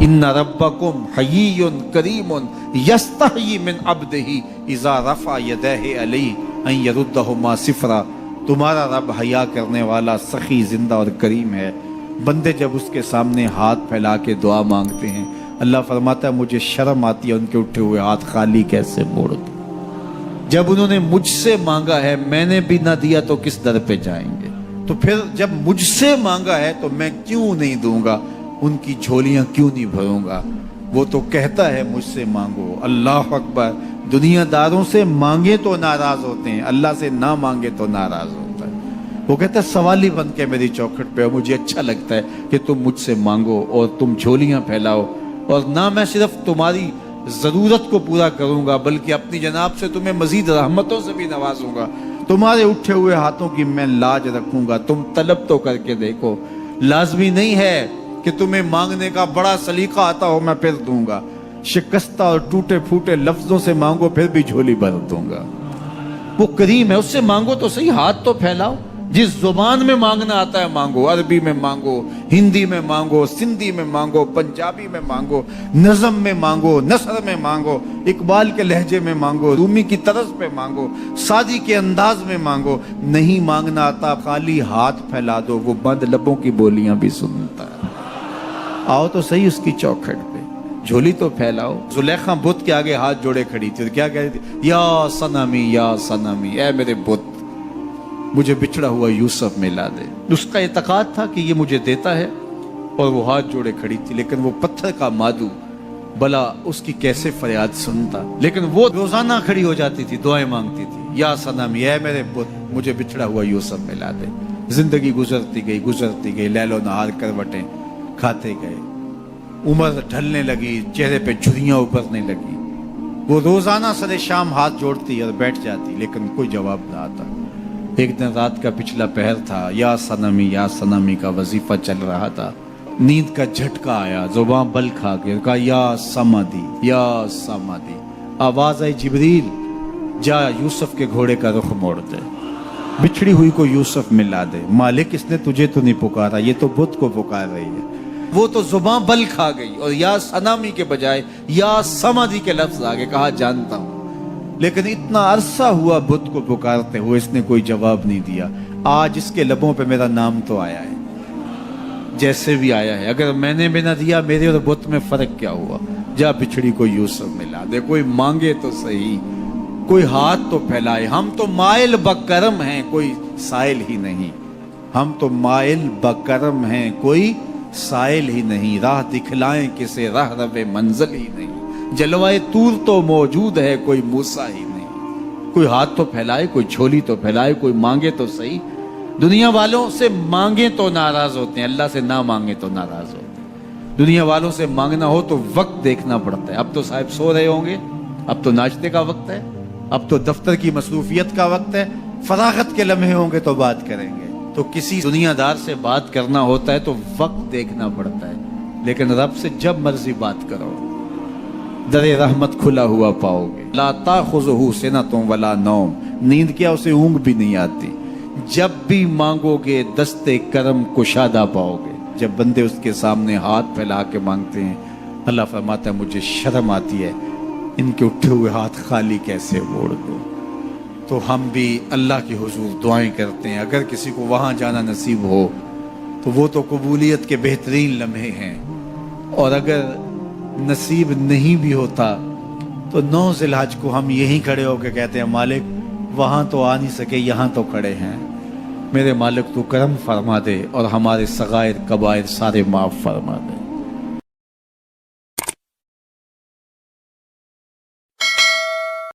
इन्न रब्बकुम हय्युन करीमुन यस्तही मिन अब्दिही इज़ा रफ़ा यदैहि अलैहि अन यरुद्दहुमा सिफ़रा। तुम्हारा रब हया करने वाला, सखी, जिंदा और करीम है। बंदे जब उसके सामने हाथ फैला के दुआ मांगते हैं, अल्लाह फरमाता है मुझे शर्म आती है उनके उठे हुए हाथ खाली कैसे मोड़ दूं। जब उन्होंने मुझसे मांगा है, मैंने भी ना दिया तो किस दर पे जाएंगे। तो फिर जब मुझसे मांगा है तो मैं क्यों नहीं दूंगा, उनकी झोलियां क्यों नहीं भरूंगा। वो तो कहता है मुझसे मांगो। अल्लाह अकबर। दुनियादारों से मांगे तो नाराज होते हैं, अल्लाह से ना मांगे तो नाराज होता है। वो कहता है सवाली बन के मेरी चौखट पे हो, मुझे अच्छा लगता है कि तुम मुझसे मांगो और तुम झोलियां फैलाओ, और ना मैं सिर्फ तुम्हारी जरूरत को पूरा करूंगा बल्कि अपनी जनाब से तुम्हें मजीद रहमतों से भी नवाजूंगा। तुम्हारे उठे हुए हाथों की मैं लाज रखूंगा। तुम तलब तो करके देखो। लाजमी नहीं है कि तुम्हें मांगने का बड़ा सलीका आता हो मैं फिर दूंगा। शिकस्ता और टूटे फूटे लफ्जों से मांगो फिर भी झोली भर दूंगा। वो करीम है, उससे मांगो तो सही, हाथ तो फैलाओ। जिस जुबान में मांगना आता है मांगो। अरबी में मांगो, हिंदी में मांगो, सिंधी में मांगो, पंजाबी में मांगो, नज़म में मांगो, नसर में मांगो, इकबाल के लहजे में मांगो, रूमी की तरस पे मांगो, सादी के अंदाज में मांगो। नहीं मांगना आता, खाली हाथ फैला दो, वो बंद लबों की बोलियां भी सुनता है। आओ तो सही उसकी चौखट पे, झोली तो फैलाओ। जुलेखा बुत के आगे हाथ जोड़े खड़ी थी, क्या कह रही थी? या सनमी, या सनमी, ऐ मेरे बुत, मुझे बिछड़ा हुआ यूसुफ मिला दे। उसका एतकाद था कि ये मुझे देता है, और वो हाथ जोड़े खड़ी थी। लेकिन वो पत्थर का मादू भला उसकी कैसे फरियाद सुनता। लेकिन वो रोजाना खड़ी हो जाती थी, दुआएं मांगती थी, या सनमी, ऐ मेरे बुत, मुझे बिछड़ा हुआ यूसुफ मिला दे। जिंदगी गुजरती गई, लैलो नहार करवटें खाते गए। उम्र ढलने लगी, चेहरे पे झुर्रियां उभरने लगी। वो रोजाना सरे शाम हाथ जोड़ती और बैठ जाती, लेकिन कोई जवाब ना आता। एक दिन रात का पिछला पहर था, या सनमी का वजीफा चल रहा था। नींद का झटका आया, जुबान बल खा के कहा या समादी। आवाज आई, जिब्रील जा यूसुफ के घोड़े का रुख मोड़ दे, बिछड़ी हुई को यूसुफ मिला दे। मालिक इसने तुझे तो नहीं पुकारा, ये तो बुत को पुकार रही है। वो तो जुबान बल खा गई और या सनामी के बजाय या समाधि के लफ्ज आगे कहा जानता हूं। लेकिन इतना अरसा हुआ बुत को पुकारते हुए, इसने कोई जवाब नहीं दिया। आज इसके लबों पे मेरा नाम तो आया है, जैसे भी आया है। अगर मैंने भी ना दिया, मेरे और बुत में फर्क क्या हुआ। जा बिछड़ी को यूसुफ मिला दे। कोई मांगे तो सही, कोई हाथ तो फैलाए। हम तो माइल बकरम हैं, कोई साइल ही नहीं। हम तो माइल बकरम हैं, कोई साइल ही नहीं। राह दिखलाएं किसे, राह रवे मंजिल ही नहीं। जलवाए तूर तो मौजूद है, कोई मूसा ही नहीं। कोई हाथ तो फैलाए, कोई झोली तो फैलाए, कोई मांगे तो सही। दुनिया वालों से मांगे तो नाराज होते हैं, अल्लाह से ना मांगे तो नाराज होते हैं। दुनिया वालों से मांगना हो तो वक्त देखना पड़ता है। अब तो साहब सो रहे होंगे, अब तो नाश्ते का वक्त है, अब तो दफ्तर की मसरूफियत का वक्त है। फरागत के लम्हे होंगे तो बात करेंगे। तो किसी दुनियादार से बात करना होता है तो वक्त देखना पड़ता है। लेकिन रब से जब मर्जी बात करो, दरे रहमत खुला हुआ पाओगे। ला ताखुज़ुहु सिनतुन वला नौम, नींद क्या, उसे ऊँग भी नहीं आती। जब भी मांगोगे दस्ते करम कुशादा पाओगे। जब बंदे उसके सामने हाथ फैला के मांगते हैं, अल्लाह फरमाता है मुझे शर्म आती है, इनके उठे हुए हाथ खाली कैसे मोड़ दो। तो हम भी अल्लाह के हुजूर दुआएं करते हैं। अगर किसी को वहाँ जाना नसीब हो तो वो तो कबूलियत के बेहतरीन लम्हे हैं। और अगर नसीब नहीं भी होता तो 9 ज़िलहज को हम यहीं खड़े होकर कहते हैं मालिक वहाँ तो आ नहीं सके, यहाँ तो खड़े हैं। मेरे मालिक तू करम फरमा दे और हमारे सगायर कबायर सारे माफ़ फरमा दे।